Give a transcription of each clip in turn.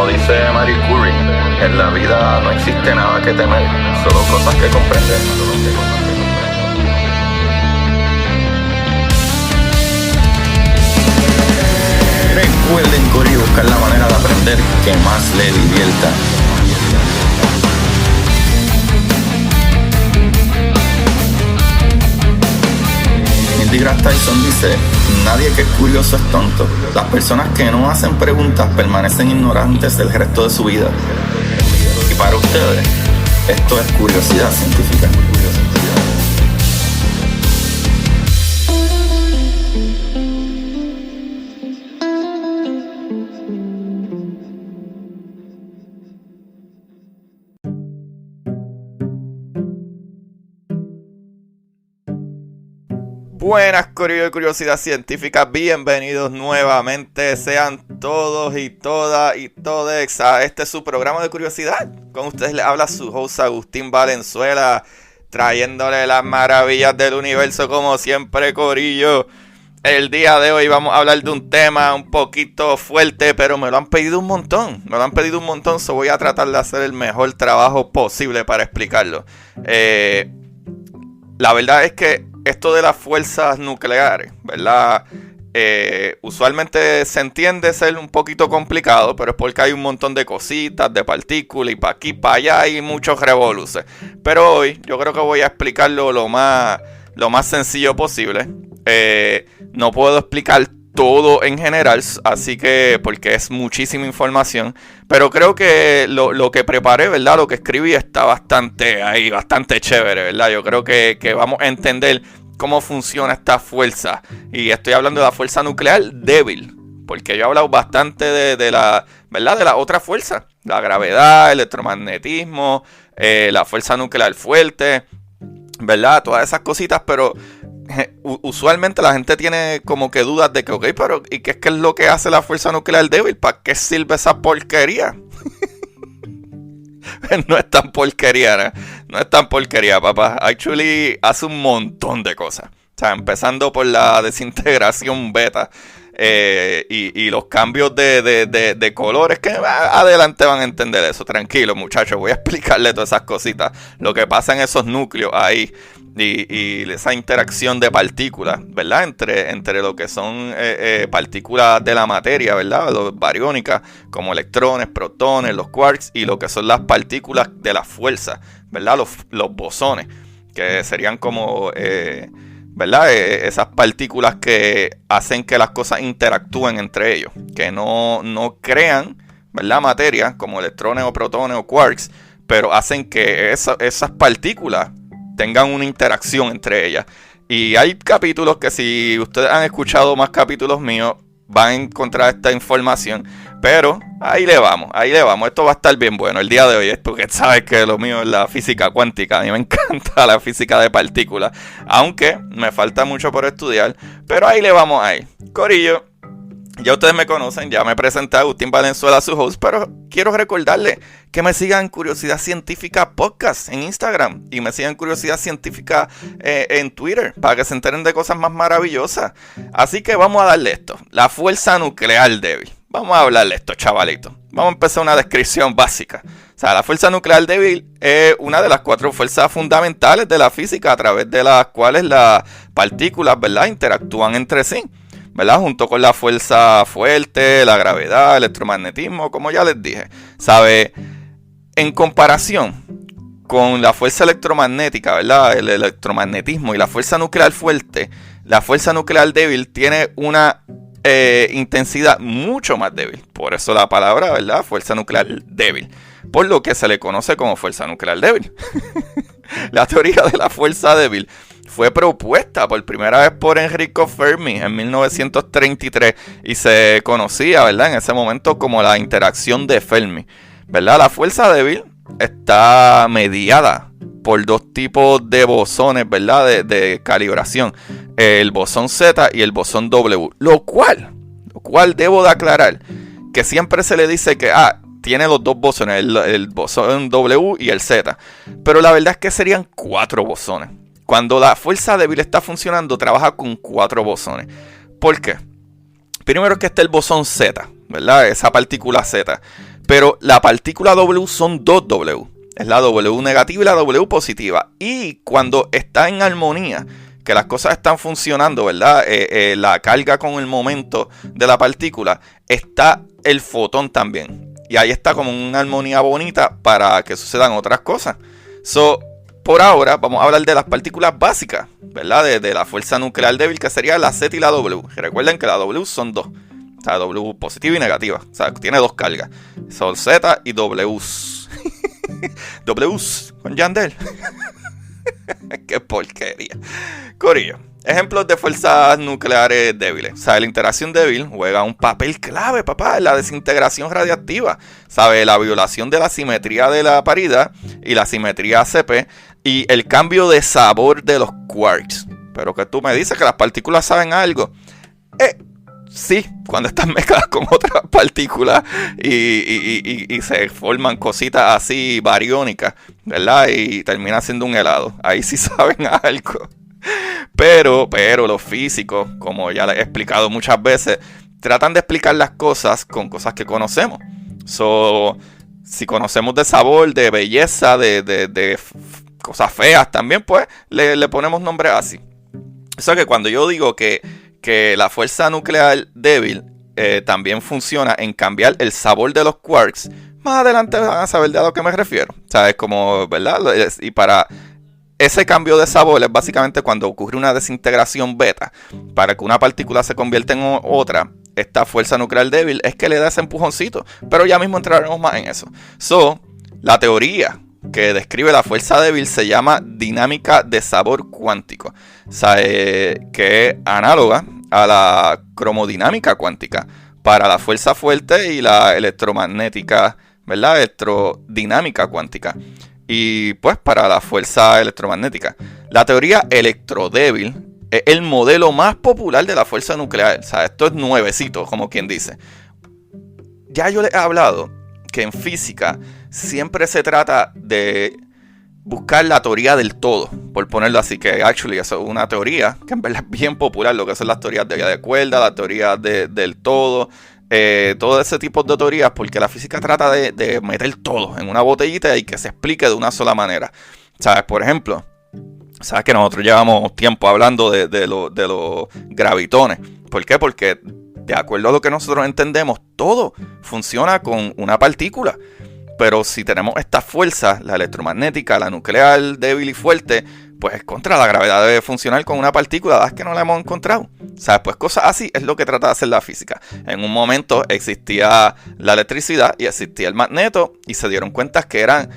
Como dice Marie Curie, en la vida no existe nada que temer, solo cosas que comprender. Recuerden, Corillo, buscar la manera de aprender que más le divierta. Neil deGrasse Tyson dice: nadie que es curioso es tonto. Las personas que no hacen preguntas permanecen ignorantes el resto de su vida. Y para ustedes, esto es curiosidad científica. Buenas, Corillo de Curiosidad Científica, bienvenidos nuevamente, sean todos y todas y todes a este su programa de curiosidad. Con ustedes les habla su host Agustín Valenzuela, trayéndole las maravillas del universo como siempre, Corillo. El día de hoy vamos a hablar de un tema un poquito fuerte, pero me lo han pedido un montón, so voy a tratar de hacer el mejor trabajo posible para explicarlo. La verdad es que esto de las fuerzas nucleares, ¿verdad? Usualmente se entiende ser un poquito complicado, pero es porque hay un montón de cositas, de partículas, y para aquí, para allá, hay muchos revoluces. Pero hoy yo creo que voy a explicarlo lo más sencillo posible. No puedo explicar todo en general, así que porque es muchísima información, pero creo que lo que preparé, ¿verdad? Lo que escribí está bastante chévere, ¿verdad? Yo creo que vamos a entender cómo funciona esta fuerza, y estoy hablando de la fuerza nuclear débil, porque yo he hablado bastante de la, ¿verdad? De la otra fuerza, la gravedad, el electromagnetismo, la fuerza nuclear fuerte, ¿verdad? Todas esas cositas, pero usualmente la gente tiene como que dudas de que, ok, pero ¿y qué es lo que hace la fuerza nuclear débil? ¿Para qué sirve esa porquería? No es tan porquería, no es tan porquería, papá. Actually hace un montón de cosas. O sea, empezando por la desintegración beta y los cambios de colores, que adelante van a entender eso. Tranquilo, muchachos, voy a explicarle todas esas cositas. Lo que pasa en esos núcleos ahí. Y esa interacción de partículas, ¿verdad? Entre lo que son partículas de la materia, ¿verdad? Los bariónicas, como electrones, protones, los quarks, y lo que son las partículas de la fuerza, ¿verdad? Los bosones, que serían como, ¿verdad? Esas partículas que hacen que las cosas interactúen entre ellos, que no crean, ¿verdad? Materia, como electrones o protones o quarks, pero hacen que esas partículas tengan una interacción entre ellas. Y hay capítulos que, si ustedes han escuchado más capítulos míos, van a encontrar esta información. Pero ahí le vamos. Esto va a estar bien bueno el día de hoy, porque sabes que lo mío es la física cuántica. A mí me encanta la física de partículas, aunque me falta mucho por estudiar, pero ahí le vamos a ir. Corillo, ya ustedes me conocen, ya me presenté a Agustín Valenzuela, su host, pero quiero recordarles que me sigan Curiosidad Científica Podcast en Instagram y me sigan Curiosidad Científica en Twitter para que se enteren de cosas más maravillosas. Así que vamos a darle esto, la fuerza nuclear débil. Vamos a hablarle esto, chavalitos. Vamos a empezar una descripción básica. O sea, la fuerza nuclear débil es una de las 4 fuerzas fundamentales de la física, a través de las cuales las partículas, ¿verdad?, interactúan entre sí, ¿verdad? Junto con la fuerza fuerte, la gravedad, el electromagnetismo, como ya les dije. ¿Sabe? En comparación con la fuerza electromagnética, ¿verdad? El electromagnetismo y la fuerza nuclear fuerte, la fuerza nuclear débil tiene una intensidad mucho más débil. Por eso la palabra, ¿verdad? Fuerza nuclear débil. Por lo que se le conoce como fuerza nuclear débil. La teoría de la fuerza débil fue propuesta por primera vez por Enrico Fermi en 1933 y se conocía, ¿verdad?, en ese momento como la interacción de Fermi, ¿verdad? La fuerza débil está mediada por 2 tipos de bosones, ¿verdad?, de calibración, el bosón Z y el bosón W, lo cual debo de aclarar que siempre se le dice que tiene los 2 bosones, el bosón W y el Z, pero la verdad es que serían 4 bosones. Cuando la fuerza débil está funcionando, trabaja con 4 bosones. ¿Por qué? Primero que está el bosón Z, ¿verdad? Esa partícula Z. Pero la partícula W son dos W. Es la W negativa y la W positiva. Y cuando está en armonía, que las cosas están funcionando, ¿verdad? La carga con el momento de la partícula, está el fotón también. Y ahí está como una armonía bonita para que sucedan otras cosas. Por ahora vamos a hablar de las partículas básicas, ¿verdad? De la fuerza nuclear débil, que sería la Z y la W. Recuerden que la W son dos. O sea, W positiva y negativa. O sea, tiene dos cargas. Son Z y Ws. Ws con Yandel. Qué porquería. Corillo. Ejemplos de fuerzas nucleares débiles. ¿Sabe? La interacción débil juega un papel clave, papá, en la desintegración radiactiva. ¿Sabe? La violación de la simetría de la paridad y la simetría CP y el cambio de sabor de los quarks. Pero que tú me dices que las partículas saben algo. Sí, cuando están mezcladas con otras partículas y se forman cositas así bariónicas, ¿verdad? Y termina siendo un helado. Ahí sí saben algo. Pero los físicos, como ya les he explicado muchas veces, tratan de explicar las cosas con cosas que conocemos. Si conocemos de sabor, de belleza, de cosas feas también, pues le ponemos nombres así. O sea que cuando yo digo que la fuerza nuclear débil también funciona en cambiar el sabor de los quarks, más adelante van a saber de a lo que me refiero. O sea, es como, ¿verdad? Y para ese cambio de sabor es básicamente cuando ocurre una desintegración beta. Para que una partícula se convierta en otra, esta fuerza nuclear débil es que le da ese empujoncito. Pero ya mismo entraremos más en eso. La teoría que describe la fuerza débil se llama dinámica de sabor cuántico. O sea, que es análoga a la cromodinámica cuántica para la fuerza fuerte y la electromagnética, ¿verdad? Electrodinámica cuántica. Y pues para la fuerza electromagnética. La teoría electrodébil es el modelo más popular de la fuerza nuclear. O sea, esto es nuevecito, como quien dice. Ya yo les he hablado que en física siempre se trata de buscar la teoría del todo, por ponerlo así, que actually eso es una teoría que en verdad es bien popular, lo que son las teorías de vía de cuerda, la teoría del todo, todo ese tipo de teorías, porque la física trata de meter todo en una botellita y que se explique de una sola manera. ¿Sabes? Por ejemplo, sabes que nosotros llevamos tiempo hablando de los gravitones. ¿Por qué? Porque de acuerdo a lo que nosotros entendemos, todo funciona con una partícula. Pero si tenemos estas fuerzas, la electromagnética, la nuclear débil y fuerte, pues contra la gravedad debe funcionar con una partícula, es que no la hemos encontrado. ¿Sabes? Pues cosas así es lo que trata de hacer la física. En un momento existía la electricidad y existía el magneto y se dieron cuenta que eran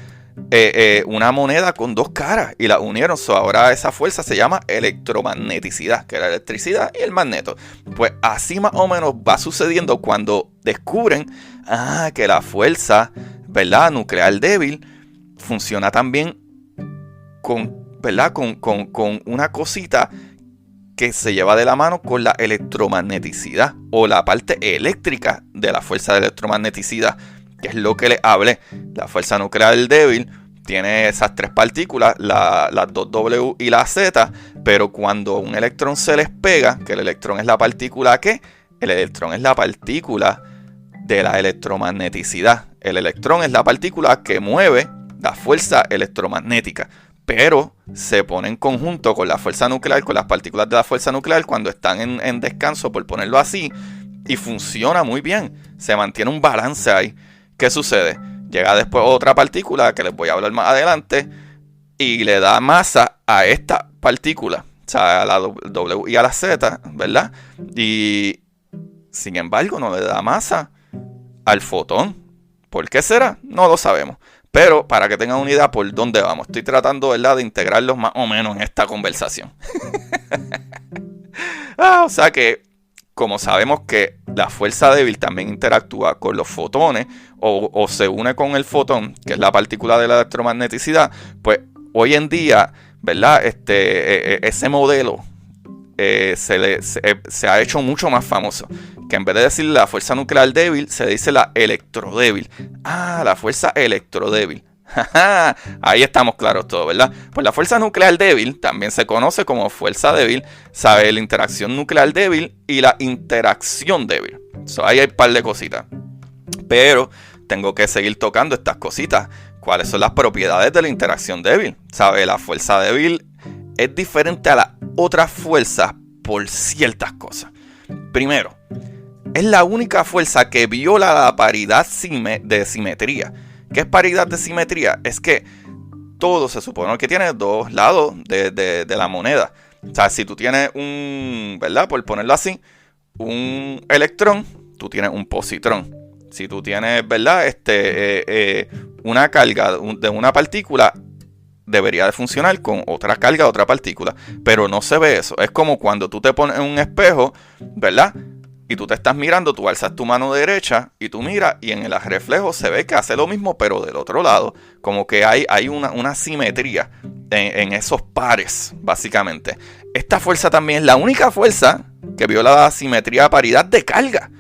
una moneda con dos caras y la unieron. Ahora esa fuerza se llama electromagneticidad, que es la electricidad y el magneto. Pues así más o menos va sucediendo cuando descubren que la fuerza, ¿verdad?, nuclear débil funciona también ¿verdad?, con una cosita que se lleva de la mano con la electromagneticidad o la parte eléctrica de la fuerza de electromagneticidad, que es lo que les hablé. La fuerza nuclear débil tiene esas tres partículas, las dos W y la Z, pero cuando un electrón se les pega, que el electrón es la partícula ¿qué? El electrón es la partícula de la electromagneticidad. El electrón es la partícula que mueve la fuerza electromagnética, pero se pone en conjunto con la fuerza nuclear, con las partículas de la fuerza nuclear cuando están en descanso, por ponerlo así, y funciona muy bien. Se mantiene un balance ahí. ¿Qué sucede? Llega después otra partícula, que les voy a hablar más adelante, y le da masa a esta partícula, o sea, a la W y a la Z, ¿verdad? Y sin embargo no le da masa al fotón. ¿Por qué será? No lo sabemos. Pero para que tengan una idea por dónde vamos, estoy tratando, ¿verdad?, de integrarlos más o menos en esta conversación. O sea que, como sabemos que la fuerza débil también interactúa con los fotones o se une con el fotón, que es la partícula de la electromagneticidad, pues hoy en día, ¿verdad?, ese modelo se ha hecho mucho más famoso. Que en vez de decir la fuerza nuclear débil, se dice la electrodébil. La fuerza electrodébil. Ahí estamos claros todos, ¿verdad? Pues la fuerza nuclear débil también se conoce como fuerza débil, ¿sabe? La interacción nuclear débil y la interacción débil. Ahí hay un par de cositas. Pero tengo que seguir tocando estas cositas. ¿Cuáles son las propiedades de la interacción débil? ¿Sabe? La fuerza débil es diferente a las otras fuerzas por ciertas cosas. Primero, es la única fuerza que viola la paridad de simetría. ¿Qué es paridad de simetría? Es que todo se supone que tiene dos lados de la moneda. O sea, si tú tienes ¿verdad? Por ponerlo así, un electrón, tú tienes un positrón. Si tú tienes, ¿verdad? Una carga de una partícula, debería de funcionar con otra carga de otra partícula. Pero no se ve eso. Es como cuando tú te pones en un espejo, ¿verdad? Y tú te estás mirando, tú alzas tu mano derecha y tú miras y en el reflejo se ve que hace lo mismo pero del otro lado. Como que hay una simetría en esos pares, básicamente. Esta fuerza también es la única fuerza que viola la simetría de paridad de carga.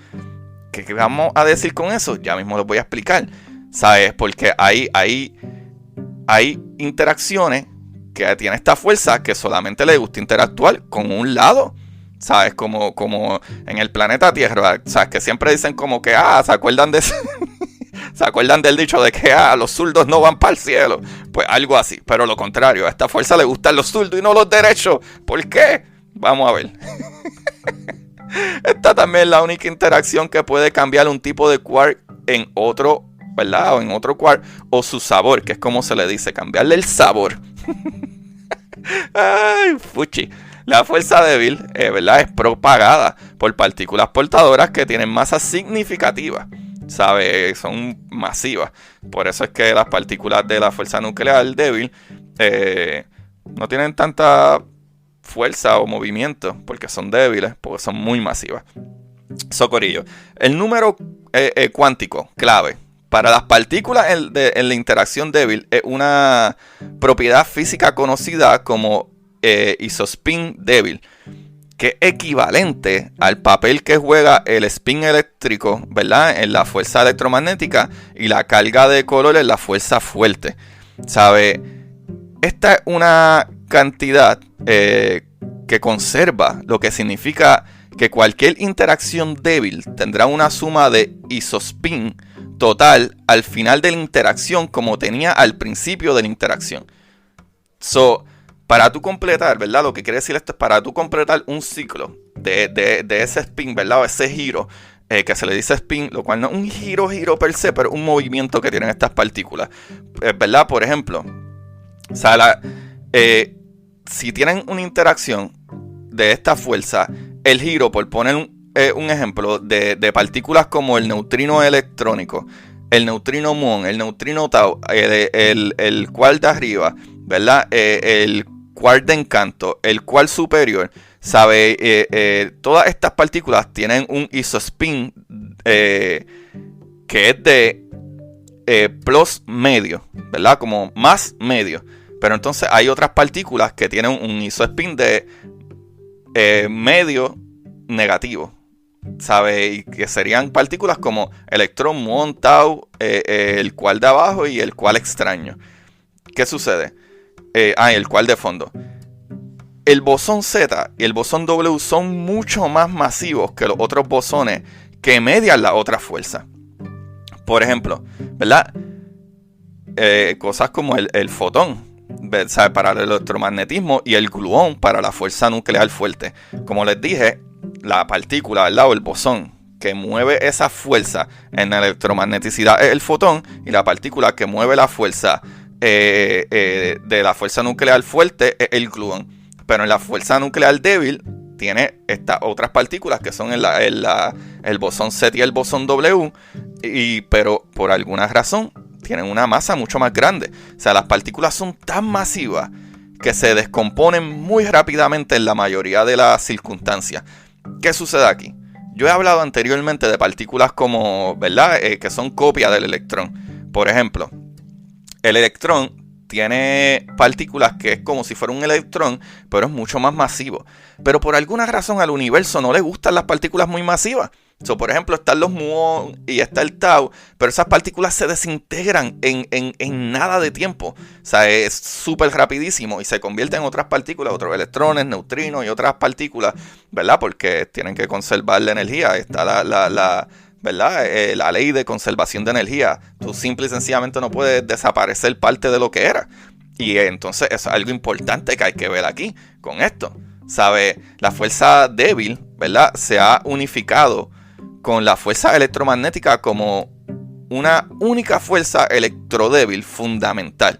¿Qué vamos a decir con eso? Ya mismo lo voy a explicar. ¿Sabes? Porque hay interacciones que tiene esta fuerza que solamente le gusta interactuar con un lado. ¿Sabes? Como en el planeta Tierra, ¿sabes? Que siempre dicen como que, ¿se acuerdan de eso? ¿Se acuerdan del dicho de que los zurdos no van para el cielo? Pues algo así, pero lo contrario, a esta fuerza le gustan los zurdos y no los derechos. ¿Por qué? Vamos a ver. Esta también es la única interacción que puede cambiar un tipo de quark en otro, ¿verdad? O en otro quark, o su sabor, que es como se le dice, cambiarle el sabor. Ay, fuchi. La fuerza débil, ¿verdad? Es propagada por partículas portadoras que tienen masa significativa, ¿sabe? Son masivas. Por eso es que las partículas de la fuerza nuclear débil no tienen tanta fuerza o movimiento porque son débiles, porque son muy masivas. Socorillo. El número cuántico clave para las partículas en la interacción débil es una propiedad física conocida como isospin débil, que es equivalente al papel que juega el spin eléctrico, ¿verdad? En la fuerza electromagnética y la carga de color en la fuerza fuerte. ¿Sabe? Esta es una cantidad que conserva, lo que significa que cualquier interacción débil tendrá una suma de isospin total al final de la interacción como tenía al principio de la interacción. Para tú completar, ¿verdad? Lo que quiere decir esto es para tú completar un ciclo de ese spin, ¿verdad? O ese giro, que se le dice spin, lo cual no es un giro per se, pero un movimiento que tienen estas partículas, ¿verdad? Por ejemplo, o sea, si tienen una interacción de esta fuerza, el giro, por poner un ejemplo, de partículas como el neutrino electrónico, el neutrino muón, el neutrino tau, el quark de arriba, ¿verdad? El quark de encanto, el quark superior, ¿sabe? Todas estas partículas tienen un isospin que es de plus medio, ¿verdad? Como más medio. Pero entonces hay otras partículas que tienen un isospin de medio negativo, ¿sabe? Y que serían partículas como electrón, muón, tau, el quark de abajo y el quark extraño. ¿Qué sucede? El quark de fondo. El bosón Z y el bosón W son mucho más masivos que los otros bosones que median la otra fuerza. Por ejemplo, ¿verdad? Cosas como el fotón, ¿sabe? Para el electromagnetismo y el gluón para la fuerza nuclear fuerte. Como les dije, la partícula, ¿verdad? O el bosón que mueve esa fuerza en la electromagneticidad es el fotón, y la partícula que mueve la fuerza de la fuerza nuclear fuerte es el gluón. Pero en la fuerza nuclear débil tiene estas otras partículas que son el bosón Z y el bosón W, pero por alguna razón tienen una masa mucho más grande. O sea, las partículas son tan masivas que se descomponen muy rápidamente en la mayoría de las circunstancias. ¿Qué sucede aquí? Yo he hablado anteriormente de partículas como, ¿verdad? Que son copias del electrón. Por ejemplo, el electrón tiene partículas que es como si fuera un electrón, pero es mucho más masivo. Pero por alguna razón al universo no le gustan las partículas muy masivas. Por ejemplo, están los muón y está el tau, pero esas partículas se desintegran en nada de tiempo. O sea, es súper rapidísimo y se convierten en otras partículas, otros electrones, neutrinos y otras partículas, ¿verdad? Porque tienen que conservar la energía. Está ¿verdad? La ley de conservación de energía. Tú simple y sencillamente no puedes desaparecer parte de lo que era. Y entonces eso es algo importante que hay que ver aquí con esto. ¿Sabe? La fuerza débil, ¿verdad? Se ha unificado con la fuerza electromagnética como una única fuerza electrodébil fundamental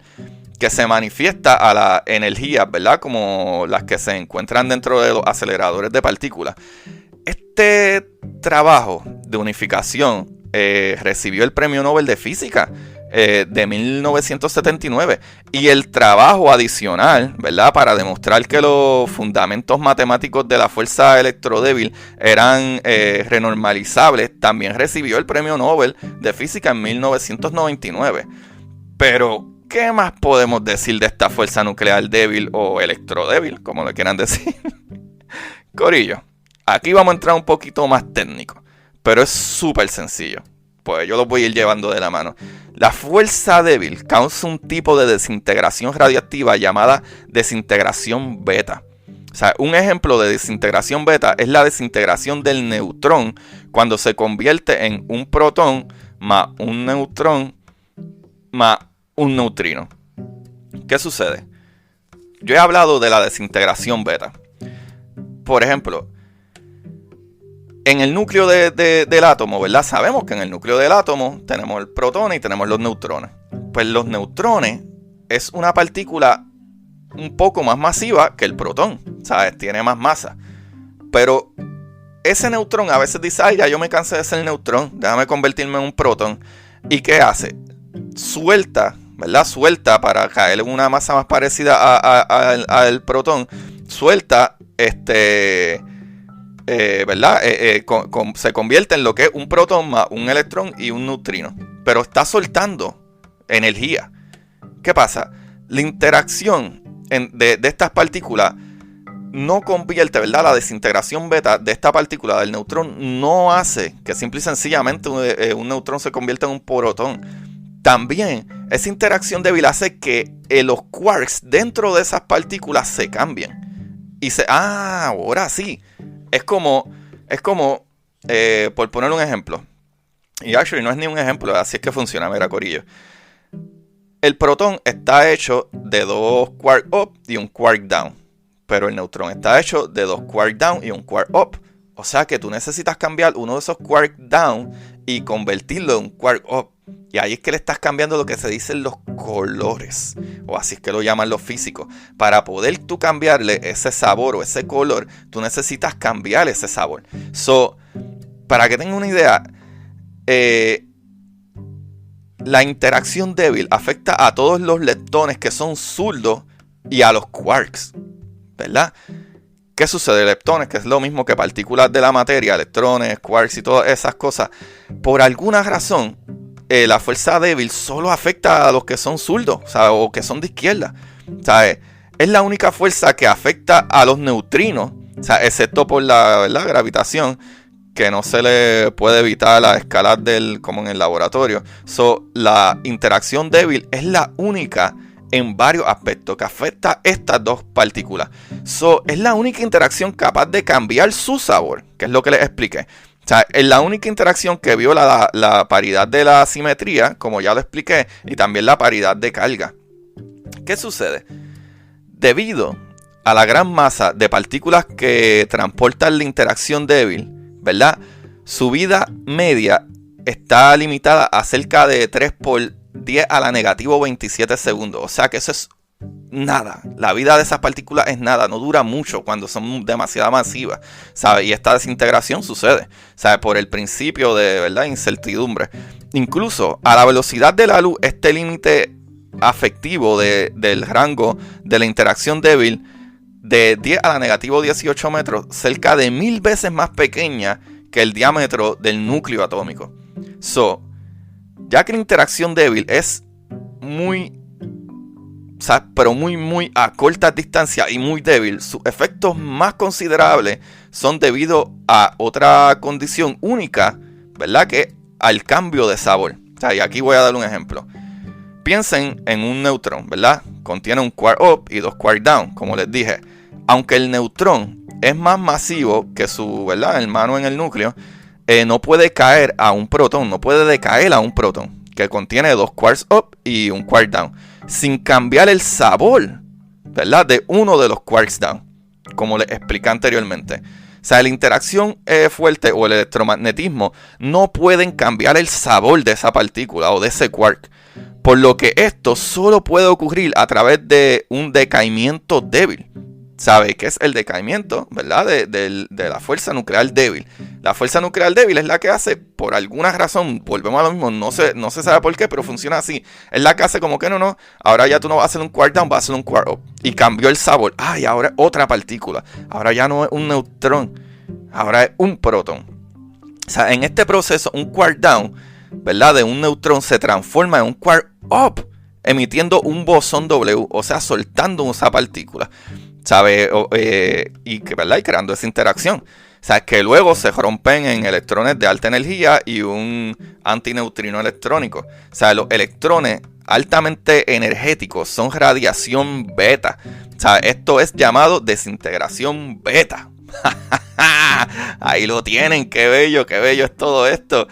que se manifiesta a las energías, ¿verdad? Como las que se encuentran dentro de los aceleradores de partículas. Este trabajo de unificación recibió el Premio Nobel de Física de 1979 y el trabajo adicional, ¿verdad? Para demostrar que los fundamentos matemáticos de la fuerza electrodébil eran renormalizables, también recibió el Premio Nobel de Física en 1999. Pero ¿qué más podemos decir de esta fuerza nuclear débil o electrodébil, como le quieran decir? Corillo, aquí vamos a entrar un poquito más técnico, pero es súper sencillo. Pues yo los voy a ir llevando de la mano. La fuerza débil causa un tipo de desintegración radiactiva llamada desintegración beta. O sea, un ejemplo de desintegración beta es la desintegración del neutrón cuando se convierte en un protón más un neutrón más un neutrino. ¿Qué sucede? Yo he hablado de la desintegración beta. Por ejemplo, en el núcleo del átomo, ¿verdad? Sabemos que en el núcleo del átomo tenemos el protón y tenemos los neutrones. Pues los neutrones es una partícula un poco más masiva que el protón, ¿sabes? Tiene más masa. Pero ese neutrón a veces dice, ay, ya yo me cansé de ser neutrón, déjame convertirme en un protón. ¿Y qué hace? Suelta, ¿verdad? Suelta para caer en una masa más parecida al protón. Suelta, ¿verdad? Se convierte en lo que es un protón más un electrón y un neutrino. Pero está soltando energía. ¿Qué pasa? La interacción de estas partículas no convierte, ¿verdad? La desintegración beta de esta partícula del neutrón no hace que simple y sencillamente un neutrón se convierta en un protón. También esa interacción débil hace que los quarks dentro de esas partículas se cambien. Y ahora sí. Es como por poner un ejemplo. Y actually no es ni un ejemplo, así es que funciona, mira, corillo. El protón está hecho de 2 quark up y un quark down. Pero el neutrón está hecho de 2 quark down y un quark up. O sea que tú necesitas cambiar uno de esos quark down y convertirlo en un quark up. Y ahí es que le estás cambiando lo que se dicen los colores. O así es que lo llaman los físicos. Para poder tú cambiarle ese sabor o ese color, tú necesitas cambiar ese sabor. Para que tengan una idea, la interacción débil afecta a todos los leptones que son zurdos y a los quarks, ¿verdad? ¿Qué sucede? Leptones, que es lo mismo que partículas de la materia, electrones, quarks y todas esas cosas. Por alguna razón, la fuerza débil solo afecta a los que son zurdos, ¿sabes? O que son de izquierda, ¿sabes? Es la única fuerza que afecta a los neutrinos, ¿sabes? Excepto por la gravitación, que no se le puede evitar a escalas como en el laboratorio. La interacción débil es la única en varios aspectos que afecta a estas dos partículas. Es la única interacción capaz de cambiar su sabor, que es lo que les expliqué. O sea, es la única interacción que viola la paridad de la simetría, como ya lo expliqué, y también la paridad de carga. ¿Qué sucede? Debido a la gran masa de partículas que transportan la interacción débil, ¿verdad? Su vida media está limitada a cerca de 3 por 10 a la negativo 27 segundos. O sea que eso es nada. La vida de esas partículas es nada. No dura mucho cuando son demasiado masivas, ¿sabes? Y esta desintegración sucede, ¿sabes? Por el principio de, ¿verdad?, incertidumbre. Incluso a la velocidad de la luz, este límite afectivo del rango de la interacción débil de 10 a la negativo 18 metros, cerca de 1000 veces más pequeña que el diámetro del núcleo atómico. Ya que la interacción débil es muy, pero muy a corta distancia y muy débil, sus efectos más considerables son debido a otra condición única, ¿verdad?, que al cambio de sabor. Y aquí voy a dar un ejemplo. Piensen en un neutrón, ¿verdad? Contiene un quark up y 2 quark down, como les dije. Aunque el neutrón es más masivo que su, ¿verdad?, hermano en el núcleo, no puede caer a un protón, no puede decaer a un protón, que contiene 2 quarks up y un quark down, sin cambiar el sabor, ¿verdad?, de uno de los quarks down, como les expliqué anteriormente. O sea, la interacción fuerte o el electromagnetismo no pueden cambiar el sabor de esa partícula o de ese quark. Por lo que esto solo puede ocurrir a través de un decaimiento débil. ¿Sabe qué es el decaimiento, verdad? De la fuerza nuclear débil. La fuerza nuclear débil es la que hace, por alguna razón, volvemos a lo mismo, no se sabe por qué, pero funciona así. Es la que hace como que no, ahora ya tú no vas a hacer un quark down, vas a hacer un quark up. Y cambió el sabor. Y ahora es otra partícula. Ahora ya no es un neutrón, ahora es un protón. O sea, en este proceso, un quark down, ¿verdad?, de un neutrón se transforma en un quark up, emitiendo un bosón W, o sea, soltando esa partícula. ¿Sabe? ¿Verdad? Y creando esa interacción. O sea, que luego se rompen en electrones de alta energía y un antineutrino electrónico. O sea, los electrones altamente energéticos son radiación beta. O sea, esto es llamado desintegración beta. Ahí lo tienen, qué bello es todo esto,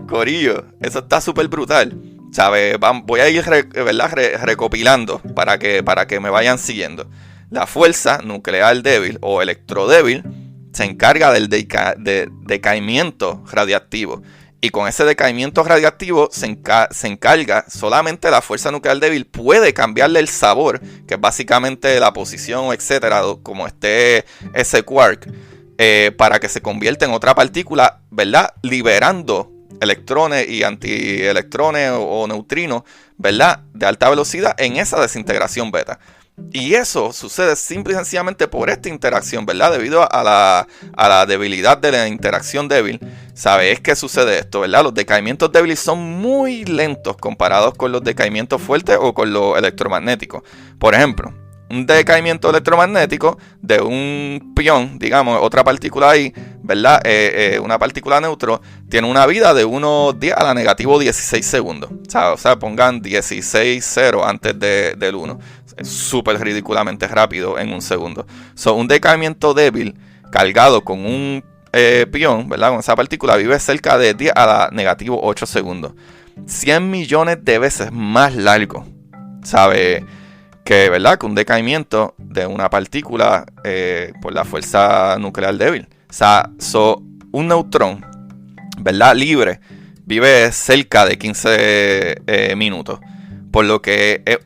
corillo. Eso está súper brutal. ¿Sabe? Voy a ir recopilando para que me vayan siguiendo. La fuerza nuclear débil o electrodébil se encarga del decaimiento radiactivo. Y con ese decaimiento radiactivo se encarga solamente la fuerza nuclear débil puede cambiarle el sabor, que es básicamente la posición, etcétera, como esté ese quark, para que se convierta en otra partícula, ¿verdad?, liberando electrones y antielectrones o neutrinos, ¿verdad?, de alta velocidad en esa desintegración beta. Y eso sucede simple y sencillamente por esta interacción, ¿verdad? Debido a la debilidad de la interacción débil. ¿Sabes qué sucede esto, verdad? Los decaimientos débiles son muy lentos comparados con los decaimientos fuertes o con los electromagnéticos. Por ejemplo, un decaimiento electromagnético de un pión, digamos, otra partícula ahí, ¿verdad? Una partícula neutro, tiene una vida de unos 10 a la negativo 16 segundos. O sea, pongan 16,0 antes del 1. Es súper ridículamente rápido en un segundo. Un decaimiento débil cargado con un pión, ¿verdad?, con esa partícula, vive cerca de 10 a la negativo 8 segundos. 100 millones de veces más largo, ¿sabe? Que, ¿verdad?, que un decaimiento de una partícula por la fuerza nuclear débil. O sea, un neutrón, ¿verdad?, libre, vive cerca de 15 minutos. Por lo que es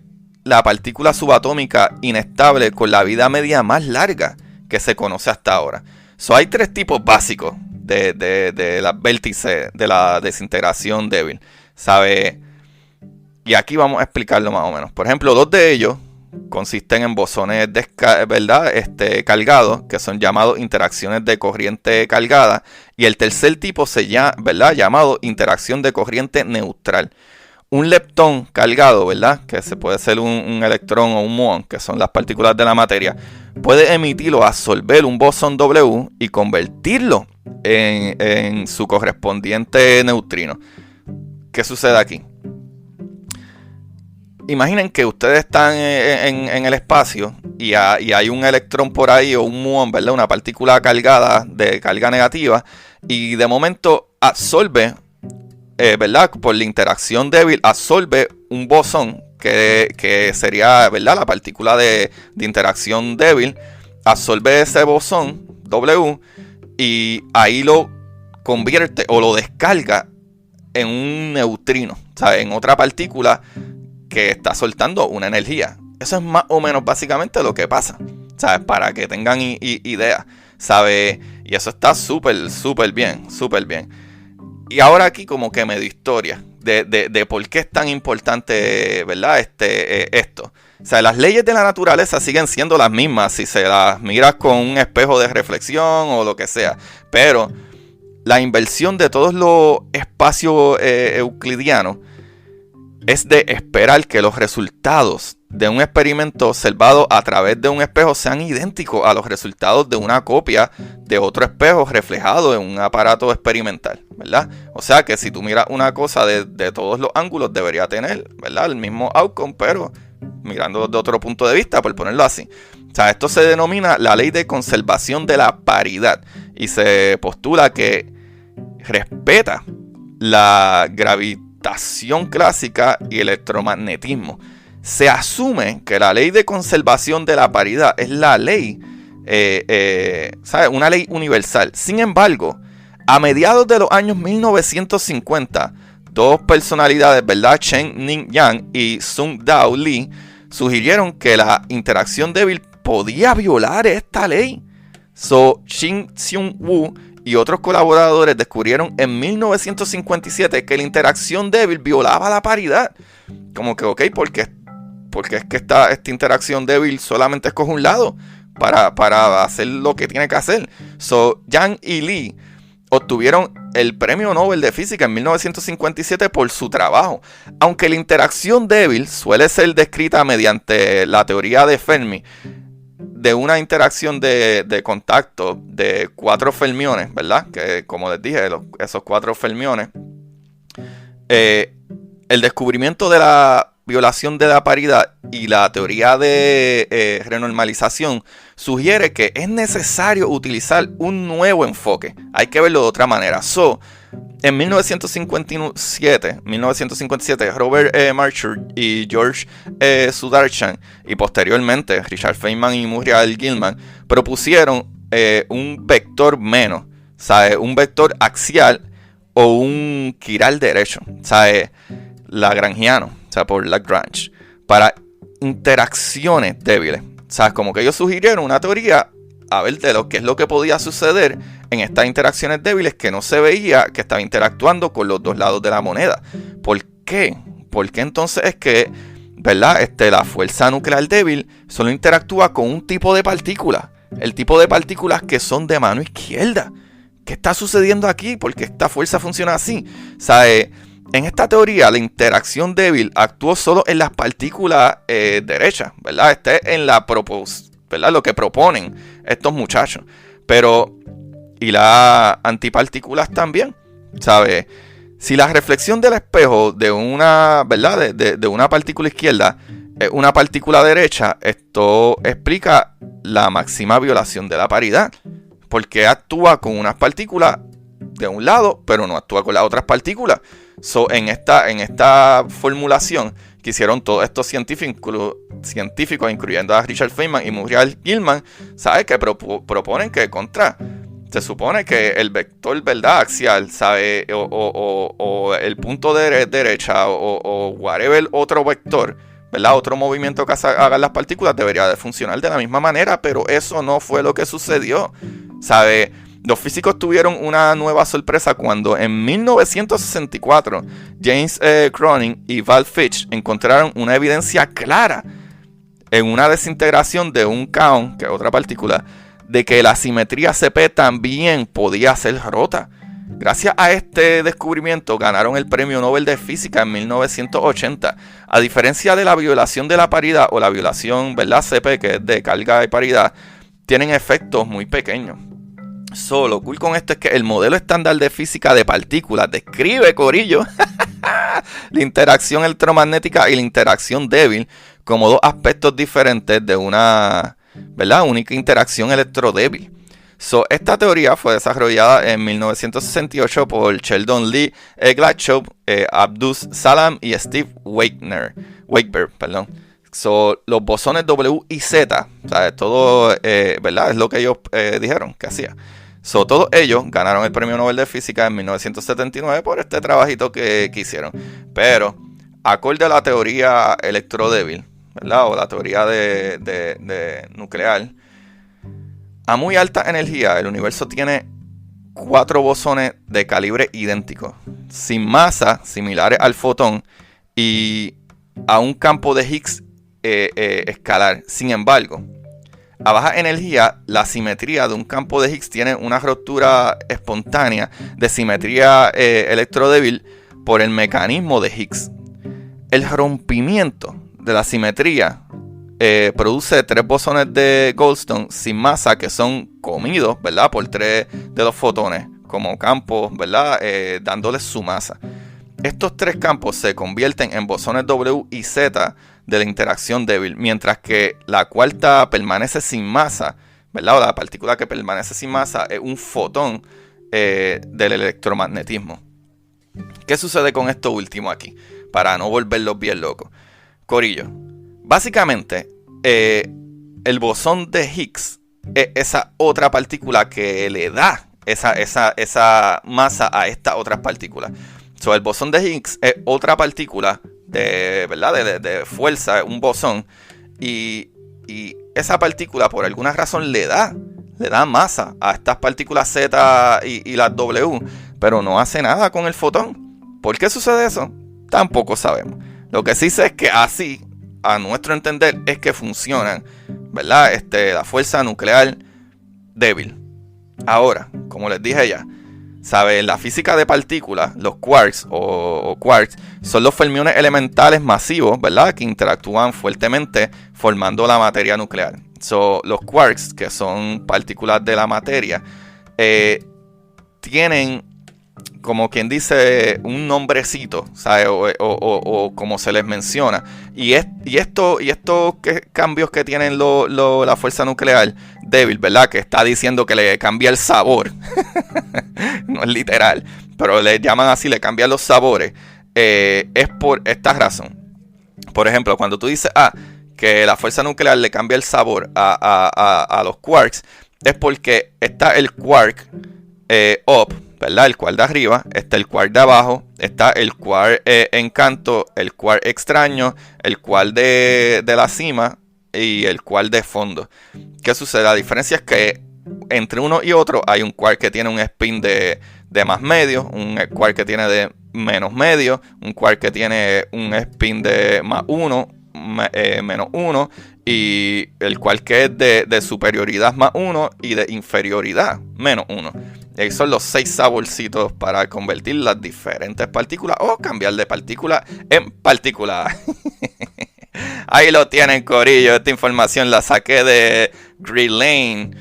la partícula subatómica inestable con la vida media más larga que se conoce hasta ahora. Hay 3 tipos básicos de las vértices de la desintegración débil, ¿sabe? Y aquí vamos a explicarlo más o menos. Por ejemplo, 2 de ellos consisten en bosones ¿verdad?, cargados, que son llamados interacciones de corriente cargada. Y el tercer tipo se llama, ¿verdad?, llamado interacción de corriente neutral. Un leptón cargado, ¿verdad?, que se puede ser un electrón o un muón, que son las partículas de la materia, puede emitir o absorber un bosón W y convertirlo en su correspondiente neutrino. ¿Qué sucede aquí? Imaginen que ustedes están en el espacio y hay un electrón por ahí o un muón, ¿verdad?, una partícula cargada de carga negativa, y de momento absorbe, ¿verdad?, por la interacción débil, absorbe un bosón que sería, ¿verdad?, la partícula de interacción débil, absorbe ese bosón W y ahí lo convierte o lo descarga en un neutrino, o sea, en otra partícula que está soltando una energía. Eso es más o menos básicamente lo que pasa, ¿sabes? Para que tengan idea, ¿sabes? Y eso está súper bien, súper bien. Y ahora aquí como que me dio historia de por qué es tan importante, ¿verdad?, esto. O sea, las leyes de la naturaleza siguen siendo las mismas si se las miras con un espejo de reflexión o lo que sea. Pero la inversión de todos los espacios euclidianos es de esperar que los resultados de un experimento observado a través de un espejo sean idénticos a los resultados de una copia de otro espejo reflejado en un aparato experimental, ¿verdad? O sea que si tú miras una cosa de todos los ángulos debería tener, ¿verdad?, el mismo outcome, pero mirando de otro punto de vista, por ponerlo así. O sea, esto se denomina la ley de conservación de la paridad y se postula que respeta la gravitación clásica y electromagnetismo. Se asume que la ley de conservación de la paridad es la ley, una ley universal. Sin embargo, a mediados de los años 1950, dos personalidades, ¿verdad? Chen-Ning Yang y Sung-Dao Lee, sugirieron que la interacción débil podía violar esta ley. Shin-Seung Wu y otros colaboradores descubrieron en 1957 que la interacción débil violaba la paridad. Como que, ok, porque es que esta interacción débil solamente escoge un lado para hacer lo que tiene que hacer. Yang y Lee obtuvieron el Premio Nobel de Física en 1957 por su trabajo. Aunque la interacción débil suele ser descrita mediante la teoría de Fermi, de una interacción de contacto de 4 fermiones, ¿verdad? Que como les dije, esos 4 fermiones, el descubrimiento de la violación de la paridad y la teoría de renormalización sugiere que es necesario utilizar un nuevo enfoque. Hay que verlo de otra manera. En 1957, Robert Marshall y George Sudarshan y posteriormente Richard Feynman y Muriel Gilman propusieron un vector menos, ¿sabe? Un vector axial o un quiral derecho, ¿sabe? Lagrangiano, o sea, por Lagrange, para interacciones débiles. O sea, como que ellos sugirieron una teoría a ver de lo que es lo que podía suceder en estas interacciones débiles que no se veía que estaba interactuando con los dos lados de la moneda. ¿Por qué? Porque entonces es que, ¿verdad? La fuerza nuclear débil solo interactúa con un tipo de partículas. El tipo de partículas que son de mano izquierda. ¿Qué está sucediendo aquí? ¿Por qué esta fuerza funciona así? O sea, en esta teoría, la interacción débil actuó solo en las partículas derechas, ¿verdad? En la ¿verdad? Lo que proponen estos muchachos. Pero, y las antipartículas también, ¿sabes? Si la reflexión del espejo de una, ¿verdad? De una partícula izquierda es una partícula derecha, esto explica la máxima violación de la paridad. Porque actúa con unas partículas de un lado, pero no actúa con las otras partículas. En esta formulación que hicieron todos estos científicos, incluyendo a Richard Feynman y Muriel Gilman, ¿sabes? Que proponen que se supone que el vector, ¿verdad? Axial, ¿sabe? O el punto de derecha o whatever otro vector, ¿verdad? Otro movimiento que hagan las partículas debería de funcionar de la misma manera, pero eso no fue lo que sucedió, ¿sabe? Los físicos tuvieron una nueva sorpresa cuando en 1964 James Cronin y Val Fitch encontraron una evidencia clara en una desintegración de un kaon, que es otra partícula, de que la simetría CP también podía ser rota. Gracias a este descubrimiento ganaron el Premio Nobel de Física en 1980. A diferencia de la violación de la paridad o la violación, ¿verdad? CP, que es de carga y paridad, tienen efectos muy pequeños. Lo cool con esto es que el modelo estándar de física de partículas describe, corillo, la interacción electromagnética y la interacción débil como dos aspectos diferentes de una, ¿verdad? Única interacción electrodébil. Esta teoría fue desarrollada en 1968 por Sheldon Lee Glashow, Abdus Salam y Steve Wakeberg. Los bosones W y Z, ¿sabes? Todo, ¿verdad? Es lo que ellos dijeron que hacía. Todos ellos ganaron el Premio Nobel de Física en 1979 por este trabajito que hicieron. Pero, acorde a la teoría electrodébil, ¿verdad? O la teoría de nuclear, a muy alta energía el universo tiene 4 bosones de calibre idéntico, sin masa, similares al fotón, y a un campo de Higgs escalar. Sin embargo, a baja energía, la simetría de un campo de Higgs tiene una ruptura espontánea de simetría electrodébil por el mecanismo de Higgs. El rompimiento de la simetría produce 3 bosones de Goldstone sin masa que son comidos, ¿verdad? Por 3 de los fotones como campos, ¿verdad? Dándoles su masa. Estos 3 campos se convierten en bosones W y Z de la interacción débil, mientras que la cuarta permanece sin masa, ¿verdad? O la partícula que permanece sin masa es un fotón del electromagnetismo. ¿Qué sucede con esto último aquí? Para no volverlos bien locos. Corillo, básicamente, el bosón de Higgs es esa otra partícula que le da esa masa a estas otras partículas. El bosón de Higgs es otra partícula ¿verdad? de fuerza, un bosón. Y esa partícula, por alguna razón, le da masa a estas partículas Z y las W, pero no hace nada con el fotón. ¿Por qué sucede eso? Tampoco sabemos. Lo que sí sé es que así, a nuestro entender, es que funcionan, ¿verdad? La fuerza nuclear débil. Ahora, como les dije ya, ¿saben? La física de partículas, los quarks o quarks, son los fermiones elementales masivos, ¿verdad? Que interactúan fuertemente formando la materia nuclear. Los quarks, que son partículas de la materia, tienen, como quien dice, un nombrecito, ¿sabes? O como se les menciona. Y estos cambios que tienen la fuerza nuclear débil, ¿verdad? Que está diciendo que le cambia el sabor. No es literal, pero le llaman así, le cambian los sabores. Es por esta razón. Por ejemplo, cuando tú dices que la fuerza nuclear le cambia el sabor a los quarks, es porque está el quark up, ¿verdad? El quark de arriba, está el quark de abajo, está el quark encanto, el quark extraño, el quark de la cima y el quark de fondo. ¿Qué sucede? La diferencia es que entre uno y otro hay un quark que tiene un spin de más medio, un quark que tiene de menos medio, un quark que tiene un spin de más 1, menos 1, y el quark que es de superioridad más 1 y de inferioridad menos 1. Esos son los 6 saborcitos para convertir las diferentes partículas o cambiar de partícula en partícula. Ahí lo tienen, corillo. Esta información la saqué de greelane.com,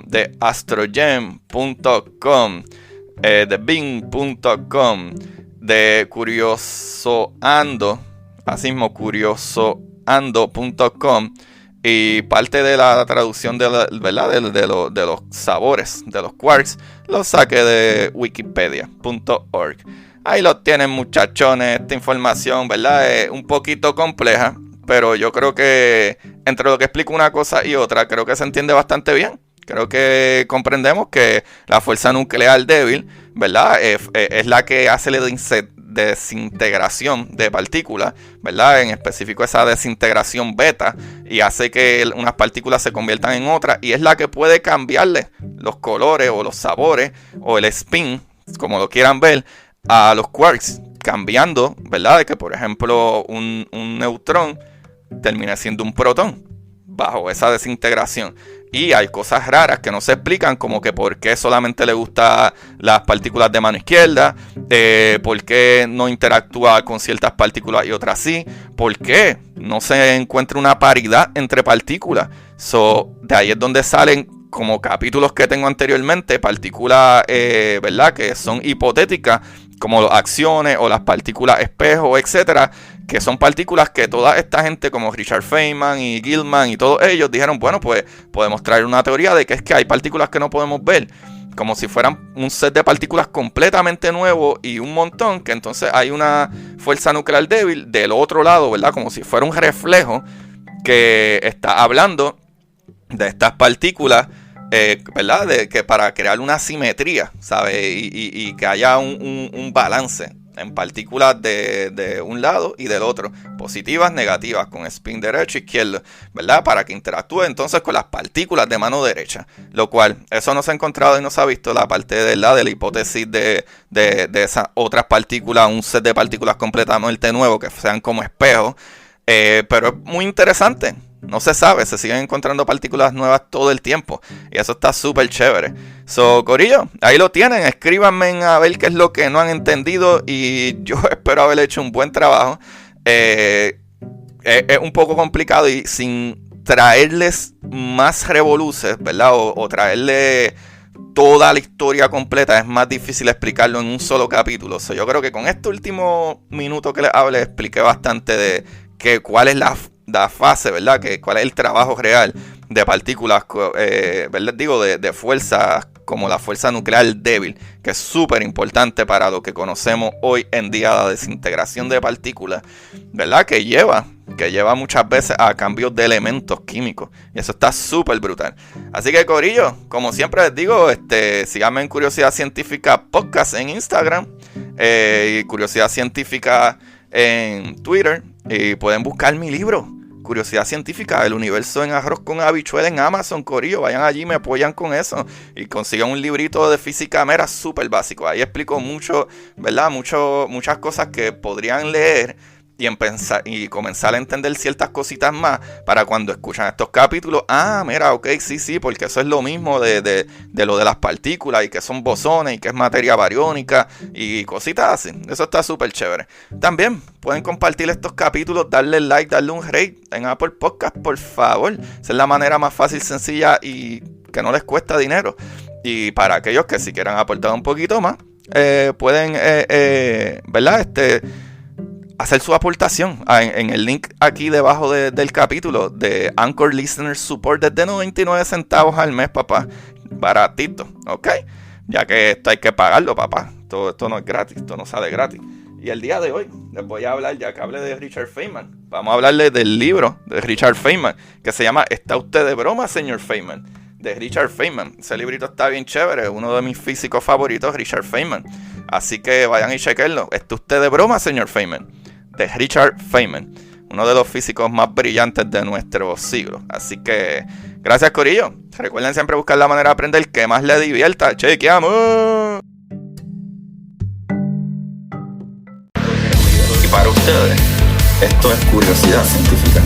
de astrogem.com, de bing.com, de curiosoando, así mismo curiosoando.com, y parte de la traducción de los sabores de los quarks lo saqué de wikipedia.org. Ahí lo tienen, muchachones. Esta información, ¿verdad? Es un poquito compleja, pero yo creo que entre lo que explico una cosa y otra, creo que se entiende bastante bien. Creo que comprendemos que la fuerza nuclear débil, ¿verdad? Es la que hace la desintegración de partículas, ¿verdad? En específico esa desintegración beta, y hace que unas partículas se conviertan en otras, y es la que puede cambiarle los colores o los sabores o el spin, como lo quieran ver, a los quarks, cambiando, ¿verdad? De que, por ejemplo, un neutrón termina siendo un protón bajo esa desintegración. Y hay cosas raras que no se explican, como que por qué solamente le gustan las partículas de mano izquierda, por qué no interactúa con ciertas partículas y otras sí, por qué no se encuentra una paridad entre partículas. De ahí es donde salen, como capítulos que tengo anteriormente, partículas, ¿verdad? Que son hipotéticas, como las acciones o las partículas espejo, etcétera, que son partículas que toda esta gente como Richard Feynman y Gilman y todos ellos dijeron, bueno, pues podemos traer una teoría de que es que hay partículas que no podemos ver, como si fueran un set de partículas completamente nuevo y un montón, que entonces hay una fuerza nuclear débil del otro lado, ¿verdad? Como si fuera un reflejo que está hablando de estas partículas, ¿verdad? Que para crear una simetría, ¿sabes? Y que haya un balance en partículas de un lado y del otro, positivas, negativas, con spin derecho, izquierdo, ¿verdad? Para que interactúe entonces con las partículas de mano derecha, lo cual, eso no se ha encontrado y no se ha visto la parte de la hipótesis de esas otras partículas, un set de partículas completamente nuevo, que sean como espejos, pero es muy interesante. No se sabe, se siguen encontrando partículas nuevas todo el tiempo. Y eso está súper chévere. Corillo, ahí lo tienen. Escríbanme a ver qué es lo que no han entendido. Y yo espero haber hecho un buen trabajo. Es un poco complicado y sin traerles más revoluces, ¿verdad? O traerle toda la historia completa. Es más difícil explicarlo en un solo capítulo. Yo creo que con este último minuto que les hablé, expliqué bastante de cuál es la fase, ¿verdad? Cuál es el trabajo real de partículas, ¿verdad? Digo, de fuerzas como la fuerza nuclear débil, que es súper importante para lo que conocemos hoy en día, la desintegración de partículas, ¿verdad? Que lleva muchas veces a cambios de elementos químicos. Y eso está súper brutal. Así que, corillo, como siempre les digo, síganme en Curiosidad Científica Podcast en Instagram, y Curiosidad Científica en Twitter, y pueden buscar mi libro, Curiosidad Científica, el universo en arroz con habichuela, en Amazon, corillo. Vayan allí, me apoyan con eso y consigan un librito de física mera súper básico. Ahí explico mucho, ¿verdad? Muchas cosas que podrían leer y comenzar a entender ciertas cositas más para cuando escuchan estos capítulos. Mira, ok, sí, porque eso es lo mismo de lo de las partículas y que son bosones y que es materia bariónica y cositas así. Eso está súper chévere. También pueden compartir estos capítulos, darle like, darle un rate en Apple Podcast, por favor. Esa es la manera más fácil, sencilla y que no les cuesta dinero. Y para aquellos que si quieran aportar un poquito más, pueden, ¿verdad? Hacer su aportación en el link aquí debajo del capítulo de Anchor Listener Support desde 99 centavos al mes, papá. Baratito, ¿ok? Ya que esto hay que pagarlo, papá. Esto no es gratis, esto no sale gratis. Y el día de hoy les voy a hablar, ya que hablé de Richard Feynman, vamos a hablarles del libro de Richard Feynman, que se llama ¿Está usted de broma, señor Feynman? De Richard Feynman. Ese librito está bien chévere, uno de mis físicos favoritos, Richard Feynman. Así que vayan y chequenlo. ¿Está usted de broma, señor Feynman? De Richard Feynman, uno de los físicos más brillantes de nuestro siglo. Así que, gracias, corillo. Recuerden siempre buscar la manera de aprender que más les divierta. ¡Chequeamos! Y para ustedes, esto es Curiosidad Científica.